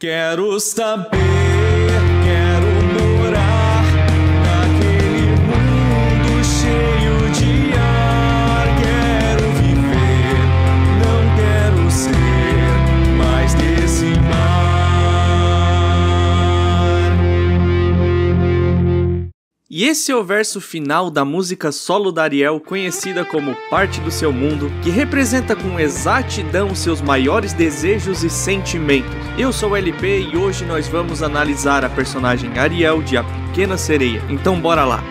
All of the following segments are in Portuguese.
Quero saber, quero morar naquele mundo cheio de ar. Quero viver, não quero ser mais desse mar. E esse é o verso final da música solo da Ariel, conhecida como Parte do Seu Mundo, que representa com exatidão seus maiores desejos e sentimentos. Eu sou o LP e hoje nós vamos analisar a personagem Ariel de A Pequena Sereia. Então bora lá!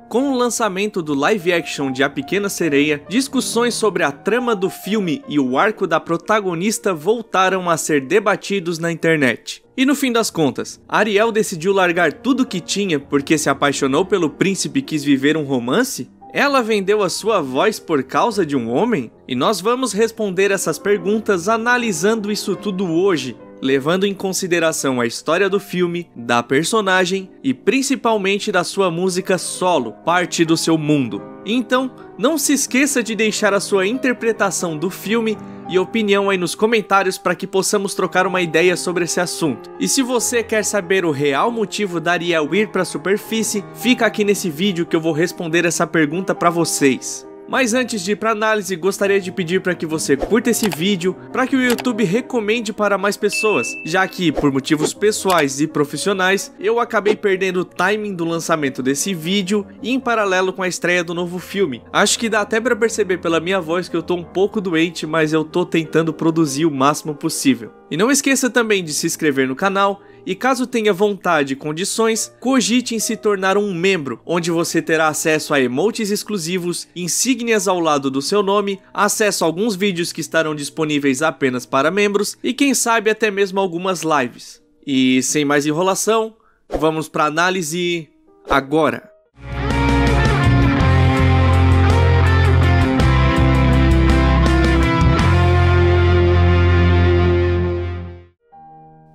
Com o lançamento do live action de A Pequena Sereia, discussões sobre a trama do filme e o arco da protagonista voltaram a ser debatidos na internet. E no fim das contas, Ariel decidiu largar tudo que tinha porque se apaixonou pelo príncipe e quis viver um romance? Ela vendeu a sua voz por causa de um homem? E nós vamos responder essas perguntas analisando isso tudo hoje, levando em consideração a história do filme, da personagem e principalmente da sua música solo, Parte do Seu Mundo. Então, não se esqueça de deixar a sua interpretação do filme e opinião aí nos comentários para que possamos trocar uma ideia sobre esse assunto. E se você quer saber o real motivo da Ariel ir para a superfície, fica aqui nesse vídeo que eu vou responder essa pergunta para vocês. Mas antes de ir para a análise, gostaria de pedir para que você curta esse vídeo para que o YouTube recomende para mais pessoas, já que, por motivos pessoais e profissionais, eu acabei perdendo o timing do lançamento desse vídeo e em paralelo com a estreia do novo filme. Acho que dá até para perceber pela minha voz que eu tô um pouco doente, mas eu tô tentando produzir o máximo possível. E não esqueça também de se inscrever no canal. E caso tenha vontade e condições, cogite em se tornar um membro, onde você terá acesso a emotes exclusivos, insígnias ao lado do seu nome, acesso a alguns vídeos que estarão disponíveis apenas para membros e quem sabe até mesmo algumas lives. E sem mais enrolação, vamos para a análise agora!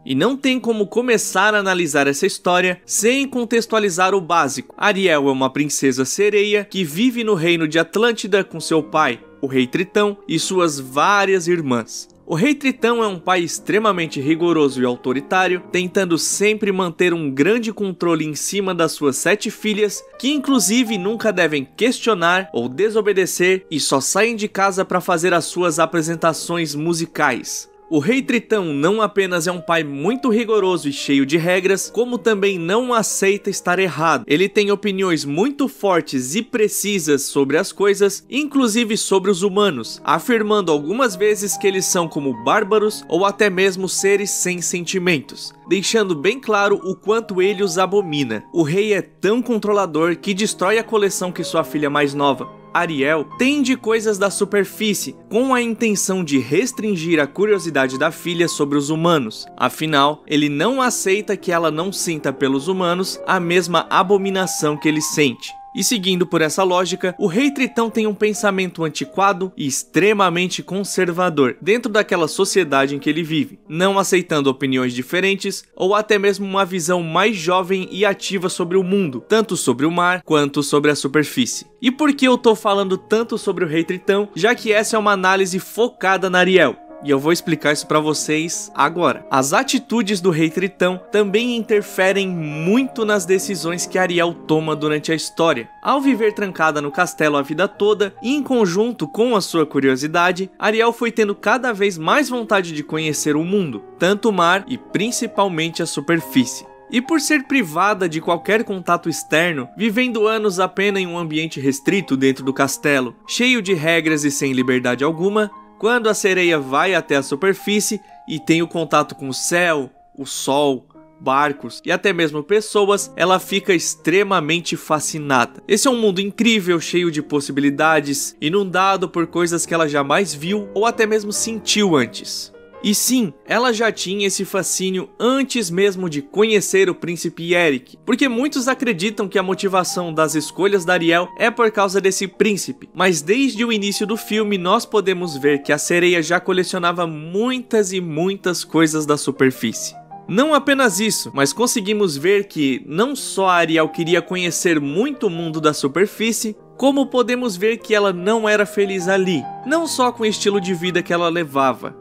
E não tem como começar a analisar essa história sem contextualizar o básico. Ariel é uma princesa sereia que vive no reino de Atlântida com seu pai, o Rei Tritão, e suas várias irmãs. O Rei Tritão é um pai extremamente rigoroso e autoritário, tentando sempre manter um grande controle em cima das suas 7 filhas, que inclusive nunca devem questionar ou desobedecer e só saem de casa para fazer as suas apresentações musicais. O Rei Tritão não apenas é um pai muito rigoroso e cheio de regras, como também não aceita estar errado. Ele tem opiniões muito fortes e precisas sobre as coisas, inclusive sobre os humanos, afirmando algumas vezes que eles são como bárbaros ou até mesmo seres sem sentimentos, deixando bem claro o quanto ele os abomina. O rei é tão controlador que destrói a coleção que sua filha mais nova, Ariel, tem de coisas da superfície, com a intenção de restringir a curiosidade da filha sobre os humanos. Afinal, ele não aceita que ela não sinta pelos humanos a mesma abominação que ele sente. E seguindo por essa lógica, o Rei Tritão tem um pensamento antiquado e extremamente conservador dentro daquela sociedade em que ele vive, não aceitando opiniões diferentes ou até mesmo uma visão mais jovem e ativa sobre o mundo, tanto sobre o mar quanto sobre a superfície. E por que eu tô falando tanto sobre o Rei Tritão, já que essa é uma análise focada na Ariel? E eu vou explicar isso pra vocês agora. As atitudes do Rei Tritão também interferem muito nas decisões que Ariel toma durante a história. Ao viver trancada no castelo a vida toda, e em conjunto com a sua curiosidade, Ariel foi tendo cada vez mais vontade de conhecer o mundo, tanto o mar e principalmente a superfície. E por ser privada de qualquer contato externo, vivendo anos apenas em um ambiente restrito dentro do castelo, cheio de regras e sem liberdade alguma, quando a sereia vai até a superfície e tem o contato com o céu, o sol, barcos e até mesmo pessoas, ela fica extremamente fascinada. Esse é um mundo incrível, cheio de possibilidades, inundado por coisas que ela jamais viu ou até mesmo sentiu antes. E sim, ela já tinha esse fascínio antes mesmo de conhecer o príncipe Eric, porque muitos acreditam que a motivação das escolhas da Ariel é por causa desse príncipe, mas desde o início do filme nós podemos ver que a sereia já colecionava muitas e muitas coisas da superfície. Não apenas isso, mas conseguimos ver que não só a Ariel queria conhecer muito o mundo da superfície, como podemos ver que ela não era feliz ali, não só com o estilo de vida que ela levava,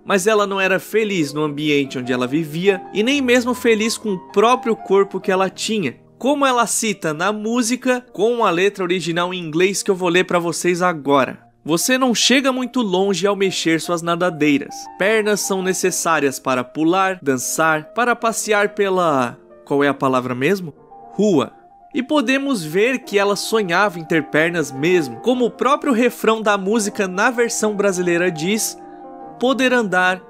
mas ela não era feliz no ambiente onde ela vivia e nem mesmo feliz com o próprio corpo que ela tinha, como ela cita na música com a letra original em inglês que eu vou ler para vocês agora. Você não chega muito longe ao mexer suas nadadeiras. Pernas são necessárias para pular, dançar, para passear pela... qual é a palavra mesmo? Rua. E podemos ver que ela sonhava em ter pernas mesmo, como o próprio refrão da música na versão brasileira diz: poder andar,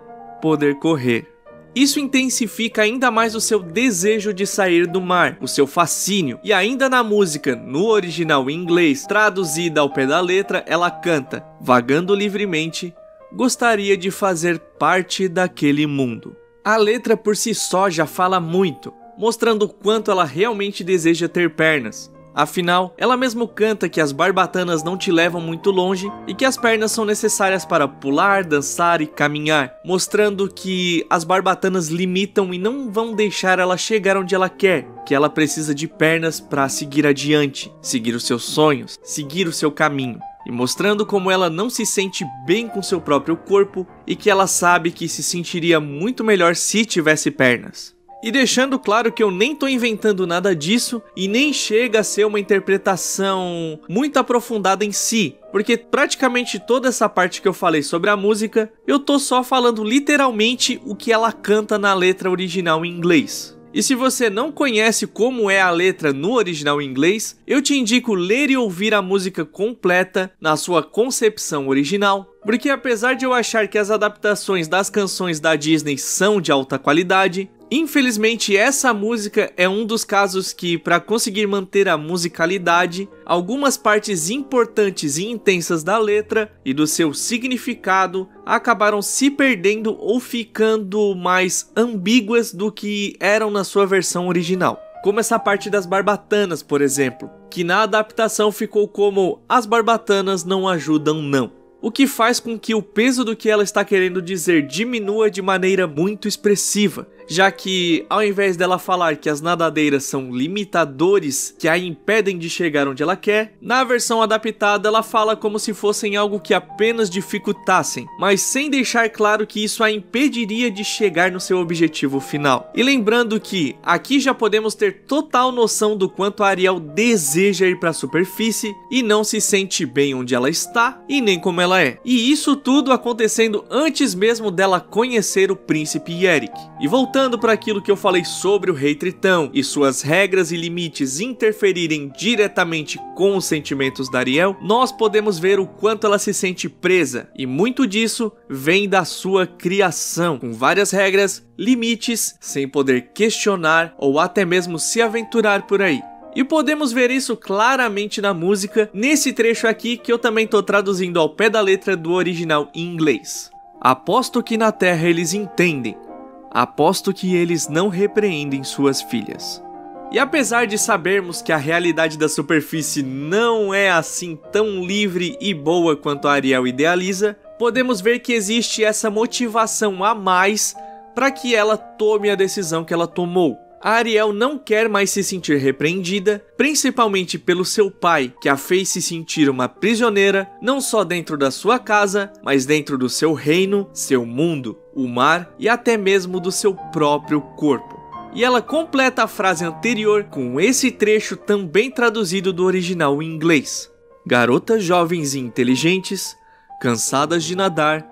poder correr. Isso intensifica ainda mais o seu desejo de sair do mar, o seu fascínio. E ainda na música, no original em inglês, traduzida ao pé da letra, ela canta: vagando livremente, gostaria de fazer parte daquele mundo. A letra por si só já fala muito, mostrando o quanto ela realmente deseja ter pernas. Afinal, ela mesmo canta que as barbatanas não te levam muito longe e que as pernas são necessárias para pular, dançar e caminhar, mostrando que as barbatanas limitam e não vão deixar ela chegar onde ela quer, que ela precisa de pernas para seguir adiante, seguir os seus sonhos, seguir o seu caminho. E mostrando como ela não se sente bem com seu próprio corpo e que ela sabe que se sentiria muito melhor se tivesse pernas. E deixando claro que eu nem tô inventando nada disso e nem chega a ser uma interpretação muito aprofundada em si, porque praticamente toda essa parte que eu falei sobre a música, eu tô só falando literalmente o que ela canta na letra original em inglês. E se você não conhece como é a letra no original em inglês, eu te indico ler e ouvir a música completa na sua concepção original, porque apesar de eu achar que as adaptações das canções da Disney são de alta qualidade, infelizmente essa música é um dos casos que, para conseguir manter a musicalidade, algumas partes importantes e intensas da letra e do seu significado acabaram se perdendo ou ficando mais ambíguas do que eram na sua versão original. Como essa parte das barbatanas, por exemplo, que na adaptação ficou como "as barbatanas não ajudam não", o que faz com que o peso do que ela está querendo dizer diminua de maneira muito expressiva, já que ao invés dela falar que as nadadeiras são limitadores que a impedem de chegar onde ela quer, na versão adaptada ela fala como se fossem algo que apenas dificultassem, mas sem deixar claro que isso a impediria de chegar no seu objetivo final. E lembrando que aqui já podemos ter total noção do quanto a Ariel deseja ir para a superfície e não se sente bem onde ela está e nem como ela é. E isso tudo acontecendo antes mesmo dela conhecer o príncipe Eric. E voltando para aquilo que eu falei sobre o Rei Tritão e suas regras e limites interferirem diretamente com os sentimentos da Ariel, nós podemos ver o quanto ela se sente presa, e muito disso vem da sua criação, com várias regras, limites, sem poder questionar ou até mesmo se aventurar por aí. E podemos ver isso claramente na música, nesse trecho aqui que eu também tô traduzindo ao pé da letra do original em inglês. Aposto que na terra eles entendem, aposto que eles não repreendem suas filhas. E apesar de sabermos que a realidade da superfície não é assim tão livre e boa quanto a Ariel idealiza, podemos ver que existe essa motivação a mais para que ela tome a decisão que ela tomou. A Ariel não quer mais se sentir repreendida, principalmente pelo seu pai, que a fez se sentir uma prisioneira, não só dentro da sua casa, mas dentro do seu reino, seu mundo, o mar e até mesmo do seu próprio corpo. E ela completa a frase anterior com esse trecho também traduzido do original em inglês: garotas jovens e inteligentes, cansadas de nadar,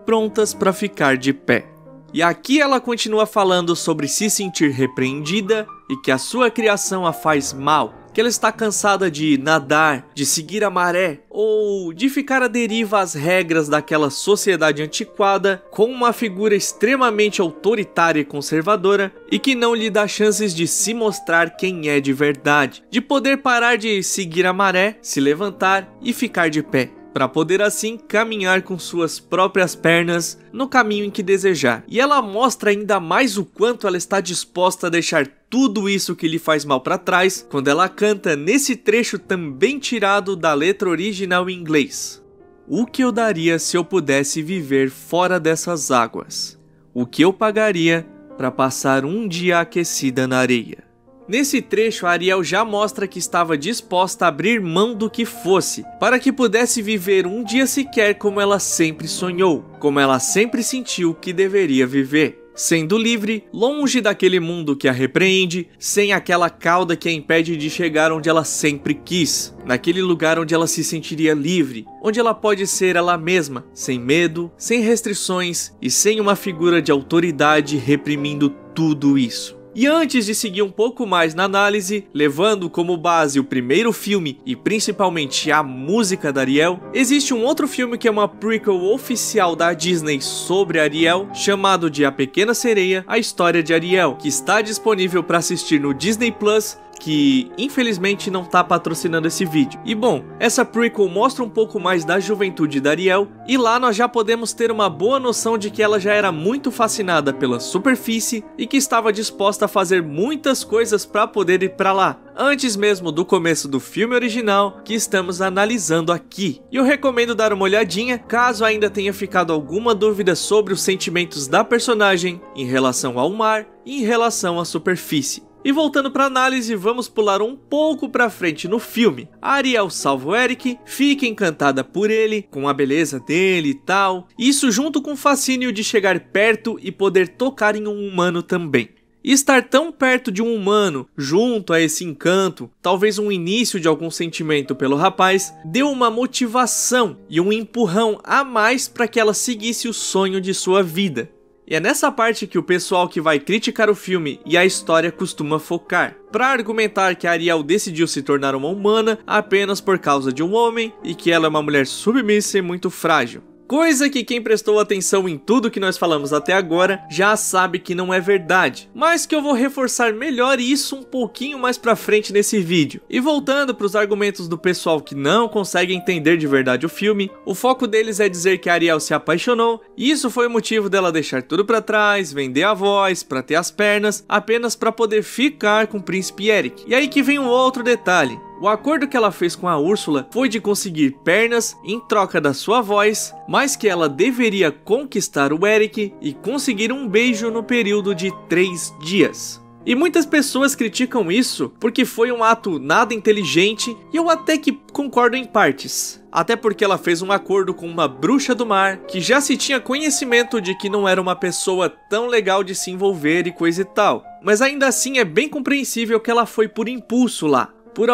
prontas para ficar de pé. E aqui ela continua falando sobre se sentir repreendida e que a sua criação a faz mal, que ela está cansada de nadar, de seguir a maré ou de ficar à deriva às regras daquela sociedade antiquada com uma figura extremamente autoritária e conservadora e que não lhe dá chances de se mostrar quem é de verdade, de poder parar de seguir a maré, se levantar e ficar de pé, para poder assim caminhar com suas próprias pernas no caminho em que desejar. E ela mostra ainda mais o quanto ela está disposta a deixar tudo isso que lhe faz mal para trás, quando ela canta nesse trecho também tirado da letra original em inglês: o que eu daria se eu pudesse viver fora dessas águas? O que eu pagaria para passar um dia aquecida na areia? Nesse trecho, a Ariel já mostra que estava disposta a abrir mão do que fosse, para que pudesse viver um dia sequer como ela sempre sonhou, como ela sempre sentiu que deveria viver. Sendo livre, longe daquele mundo que a repreende, sem aquela cauda que a impede de chegar onde ela sempre quis, naquele lugar onde ela se sentiria livre, onde ela pode ser ela mesma, sem medo, sem restrições e sem uma figura de autoridade reprimindo tudo isso. E antes de seguir um pouco mais na análise, levando como base o primeiro filme e principalmente a música da Ariel, existe um outro filme que é uma prequel oficial da Disney sobre Ariel, chamado de A Pequena Sereia, a História de Ariel, que está disponível para assistir no Disney Plus, que infelizmente não tá patrocinando esse vídeo. E bom, essa prequel mostra um pouco mais da juventude da Ariel, e lá nós já podemos ter uma boa noção de que ela já era muito fascinada pela superfície e que estava disposta a fazer muitas coisas para poder ir para lá, antes mesmo do começo do filme original que estamos analisando aqui. E eu recomendo dar uma olhadinha, caso ainda tenha ficado alguma dúvida sobre os sentimentos da personagem em relação ao mar e em relação à superfície. E voltando para análise, vamos pular um pouco para frente no filme. A Ariel salva o Eric, fica encantada por ele, com a beleza dele e tal. Isso junto com o fascínio de chegar perto e poder tocar em um humano também. E estar tão perto de um humano, junto a esse encanto, talvez um início de algum sentimento pelo rapaz, deu uma motivação e um empurrão a mais para que ela seguisse o sonho de sua vida. E é nessa parte que o pessoal que vai criticar o filme e a história costuma focar, para argumentar que a Ariel decidiu se tornar uma humana apenas por causa de um homem e que ela é uma mulher submissa e muito frágil. Coisa que quem prestou atenção em tudo que nós falamos até agora já sabe que não é verdade, mas que eu vou reforçar melhor isso um pouquinho mais pra frente nesse vídeo. E voltando para os argumentos do pessoal que não consegue entender de verdade o filme, o foco deles é dizer que a Ariel se apaixonou e isso foi o motivo dela deixar tudo pra trás, vender a voz, pra ter as pernas, apenas pra poder ficar com o príncipe Eric. E aí que vem um outro detalhe. O acordo que ela fez com a Úrsula foi de conseguir pernas em troca da sua voz, mas que ela deveria conquistar o Eric e conseguir um beijo no período de 3 dias. E muitas pessoas criticam isso porque foi um ato nada inteligente, e eu até que concordo em partes. Até porque ela fez um acordo com uma bruxa do mar, que já se tinha conhecimento de que não era uma pessoa tão legal de se envolver e coisa e tal. Mas ainda assim é bem compreensível que ela foi por impulso lá. Por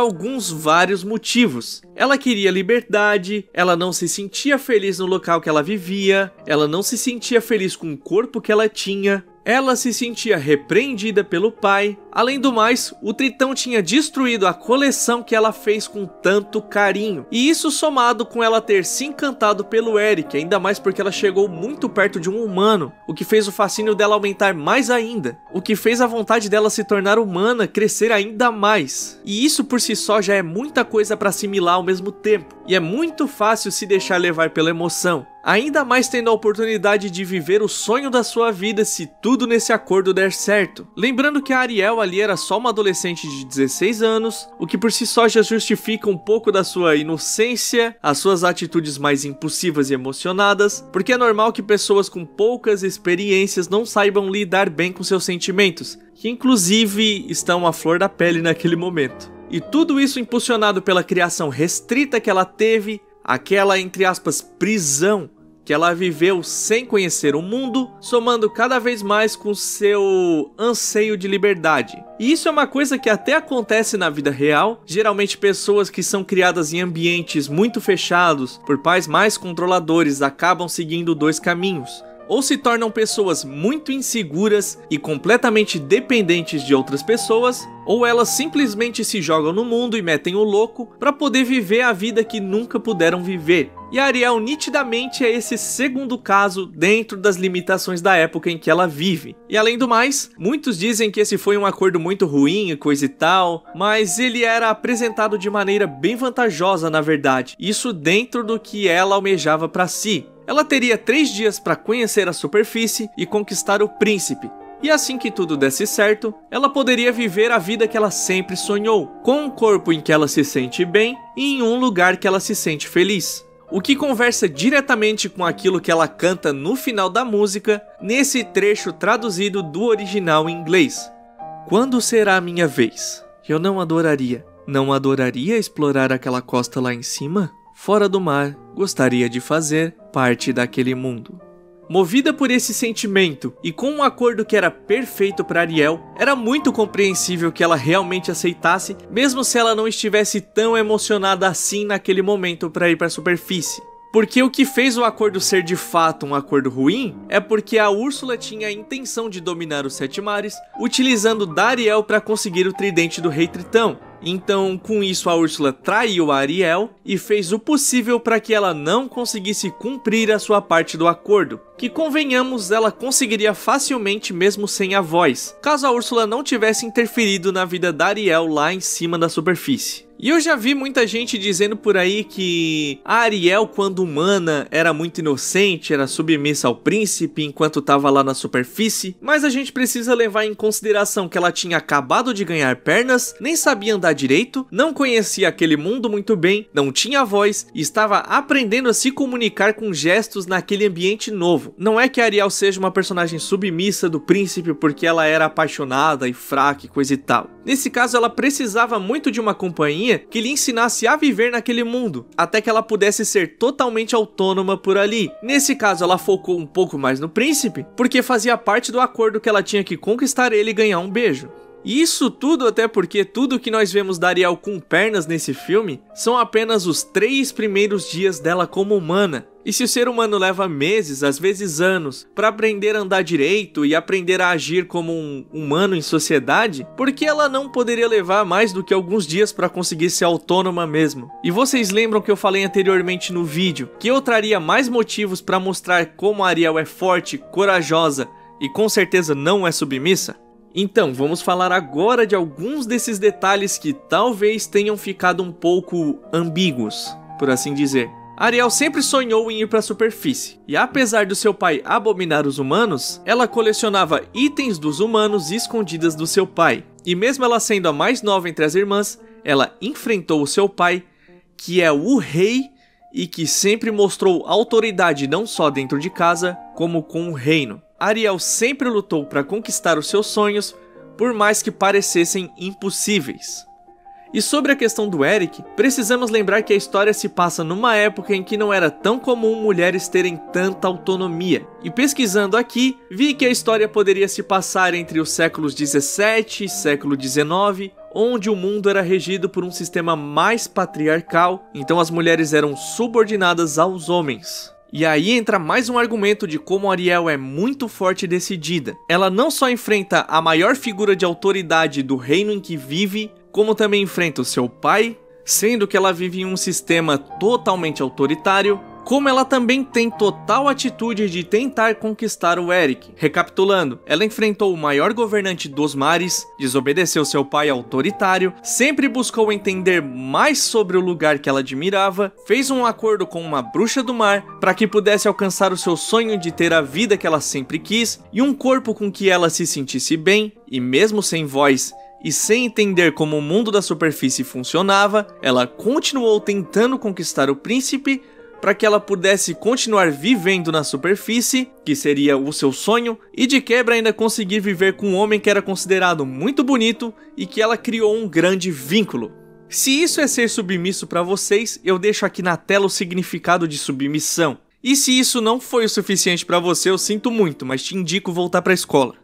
vários motivos. Ela queria liberdade, ela não se sentia feliz no local que ela vivia, ela não se sentia feliz com o corpo que ela tinha, ela se sentia repreendida pelo pai. Além do mais, o Tritão tinha destruído a coleção que ela fez com tanto carinho. E isso somado com ela ter se encantado pelo Eric, ainda mais porque ela chegou muito perto de um humano, o que fez o fascínio dela aumentar mais ainda, o que fez a vontade dela se tornar humana crescer ainda mais. E isso por si só já é muita coisa para assimilar ao mesmo tempo, e é muito fácil se deixar levar pela emoção. Ainda mais tendo a oportunidade de viver o sonho da sua vida se tudo nesse acordo der certo. Lembrando que a Ariel ali era só uma adolescente de 16 anos, o que por si só já justifica um pouco da sua inocência, as suas atitudes mais impulsivas e emocionadas, porque é normal que pessoas com poucas experiências não saibam lidar bem com seus sentimentos, que inclusive estão à flor da pele naquele momento. E tudo isso impulsionado pela criação restrita que ela teve, aquela, entre aspas, prisão que ela viveu sem conhecer o mundo, somando cada vez mais com seu anseio de liberdade. E isso é uma coisa que até acontece na vida real. Geralmente pessoas que são criadas em ambientes muito fechados por pais mais controladores acabam seguindo 2 caminhos. Ou se tornam pessoas muito inseguras e completamente dependentes de outras pessoas, ou elas simplesmente se jogam no mundo e metem o louco para poder viver a vida que nunca puderam viver. E a Ariel nitidamente é esse segundo caso dentro das limitações da época em que ela vive. E além do mais, muitos dizem que esse foi um acordo muito ruim e coisa e tal, mas ele era apresentado de maneira bem vantajosa na verdade, isso dentro do que ela almejava para si. Ela teria 3 dias para conhecer a superfície e conquistar o príncipe. E assim que tudo desse certo, ela poderia viver a vida que ela sempre sonhou, com um corpo em que ela se sente bem e em um lugar que ela se sente feliz. O que conversa diretamente com aquilo que ela canta no final da música, nesse trecho traduzido do original em inglês. Quando será a minha vez? Eu não adoraria explorar aquela costa lá em cima? Fora do mar, gostaria de fazer parte daquele mundo. Movida por esse sentimento e com um acordo que era perfeito para Ariel, era muito compreensível que ela realmente aceitasse, mesmo se ela não estivesse tão emocionada assim naquele momento para ir para a superfície. Porque o que fez o acordo ser de fato um acordo ruim é porque a Úrsula tinha a intenção de dominar os 7 mares, utilizando Dariel para conseguir o tridente do Rei Tritão. Então, com isso, a Úrsula traiu a Ariel e fez o possível para que ela não conseguisse cumprir a sua parte do acordo, que, convenhamos, ela conseguiria facilmente mesmo sem a voz, caso a Úrsula não tivesse interferido na vida da Ariel lá em cima da superfície. E eu já vi muita gente dizendo por aí que a Ariel, quando humana, era muito inocente, era submissa ao príncipe enquanto estava lá na superfície, mas a gente precisa levar em consideração que ela tinha acabado de ganhar pernas, nem sabia andar direito, não conhecia aquele mundo muito bem, não tinha voz e estava aprendendo a se comunicar com gestos naquele ambiente novo. Não é que a Ariel seja uma personagem submissa do príncipe porque ela era apaixonada e fraca e coisa e tal. Nesse caso, ela precisava muito de uma companhia que lhe ensinasse a viver naquele mundo, até que ela pudesse ser totalmente autônoma por ali. Nesse caso, ela focou um pouco mais no príncipe, porque fazia parte do acordo que ela tinha que conquistar ele e ganhar um beijo. E isso tudo até porque tudo que nós vemos da Ariel com pernas nesse filme são apenas os 3 primeiros dias dela como humana. E se o ser humano leva meses, às vezes anos, para aprender a andar direito e aprender a agir como um humano em sociedade, por que ela não poderia levar mais do que alguns dias para conseguir ser autônoma mesmo? E vocês lembram que eu falei anteriormente no vídeo que eu traria mais motivos para mostrar como a Ariel é forte, corajosa e com certeza não é submissa? Então, vamos falar agora de alguns desses detalhes que talvez tenham ficado um pouco ambíguos, por assim dizer. Ariel sempre sonhou em ir para a superfície, e apesar do seu pai abominar os humanos, ela colecionava itens dos humanos escondidas do seu pai. E mesmo ela sendo a mais nova entre as irmãs, ela enfrentou o seu pai, que é o rei e que sempre mostrou autoridade não só dentro de casa, como com o reino. Ariel sempre lutou para conquistar os seus sonhos, por mais que parecessem impossíveis. E sobre a questão do Eric, precisamos lembrar que a história se passa numa época em que não era tão comum mulheres terem tanta autonomia. E pesquisando aqui, vi que a história poderia se passar entre os séculos 17 e século 19, onde o mundo era regido por um sistema mais patriarcal, então as mulheres eram subordinadas aos homens. E aí entra mais um argumento de como Ariel é muito forte e decidida. Ela não só enfrenta a maior figura de autoridade do reino em que vive, como também enfrenta o seu pai, sendo que ela vive em um sistema totalmente autoritário, como ela também tem total atitude de tentar conquistar o Eric. Recapitulando, ela enfrentou o maior governante dos mares, desobedeceu seu pai autoritário, sempre buscou entender mais sobre o lugar que ela admirava, fez um acordo com uma bruxa do mar para que pudesse alcançar o seu sonho de ter a vida que ela sempre quis e um corpo com que ela se sentisse bem, e mesmo sem voz e sem entender como o mundo da superfície funcionava, ela continuou tentando conquistar o príncipe para que ela pudesse continuar vivendo na superfície, que seria o seu sonho, e de quebra ainda conseguir viver com um homem que era considerado muito bonito e que ela criou um grande vínculo. Se isso é ser submisso para vocês, eu deixo aqui na tela o significado de submissão. E se isso não foi o suficiente para você, eu sinto muito, mas te indico voltar para a escola.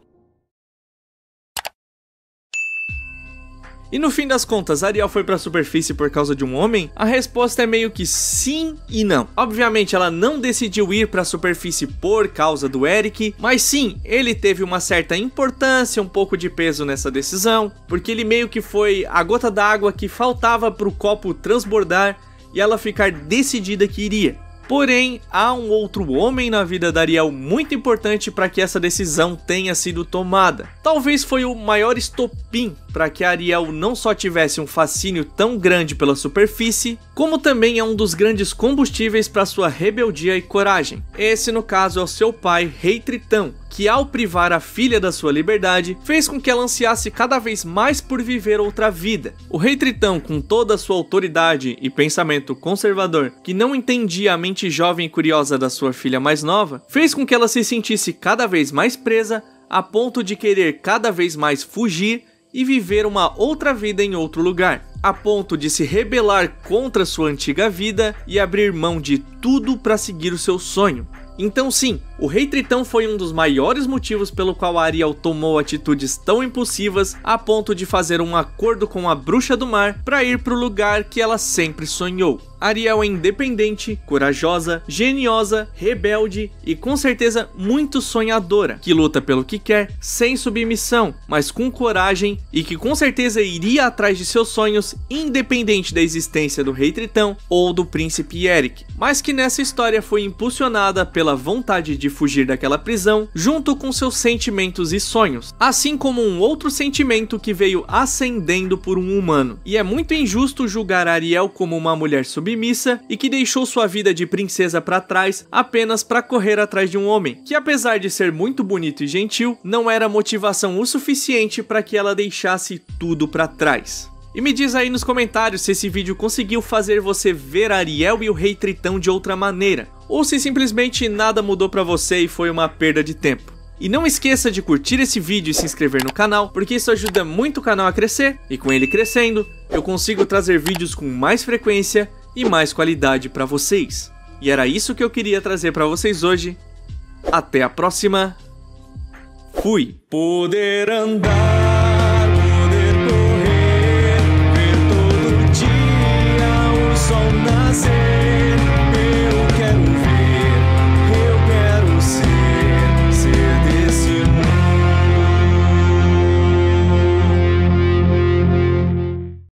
E no fim das contas, Ariel foi para a superfície por causa de um homem? A resposta é meio que sim e não. Obviamente ela não decidiu ir para a superfície por causa do Eric, mas sim, ele teve uma certa importância, um pouco de peso nessa decisão, porque ele meio que foi a gota d'água que faltava para o copo transbordar e ela ficar decidida que iria. Porém, há um outro homem na vida da Ariel muito importante para que essa decisão tenha sido tomada. Talvez foi o maior estopim para que a Ariel não só tivesse um fascínio tão grande pela superfície, como também é um dos grandes combustíveis para sua rebeldia e coragem. Esse, no caso, é o seu pai, Rei Tritão, que ao privar a filha da sua liberdade, fez com que ela ansiasse cada vez mais por viver outra vida. O Rei Tritão, com toda a sua autoridade e pensamento conservador, que não entendia a mente jovem e curiosa da sua filha mais nova, fez com que ela se sentisse cada vez mais presa, a ponto de querer cada vez mais fugir e viver uma outra vida em outro lugar, a ponto de se rebelar contra sua antiga vida e abrir mão de tudo para seguir o seu sonho. Então sim, o Rei Tritão foi um dos maiores motivos pelo qual Ariel tomou atitudes tão impulsivas a ponto de fazer um acordo com a Bruxa do Mar para ir para o lugar que ela sempre sonhou. Ariel é independente, corajosa, geniosa, rebelde e com certeza muito sonhadora, que luta pelo que quer, sem submissão, mas com coragem e que com certeza iria atrás de seus sonhos independente da existência do Rei Tritão ou do Príncipe Eric, mas que nessa história foi impulsionada pela vontade de fugir daquela prisão junto com seus sentimentos e sonhos, assim como um outro sentimento que veio ascendendo por um humano. E é muito injusto julgar Ariel como uma mulher submissa e que deixou sua vida de princesa para trás apenas para correr atrás de um homem, que apesar de ser muito bonito e gentil, não era motivação o suficiente para que ela deixasse tudo para trás. E me diz aí nos comentários se esse vídeo conseguiu fazer você ver Ariel e o Rei Tritão de outra maneira, ou se simplesmente nada mudou para você e foi uma perda de tempo. E não esqueça de curtir esse vídeo e se inscrever no canal, porque isso ajuda muito o canal a crescer, e com ele crescendo, eu consigo trazer vídeos com mais frequência e mais qualidade para vocês. E era isso que eu queria trazer para vocês hoje. Até a próxima. Fui. Poder andar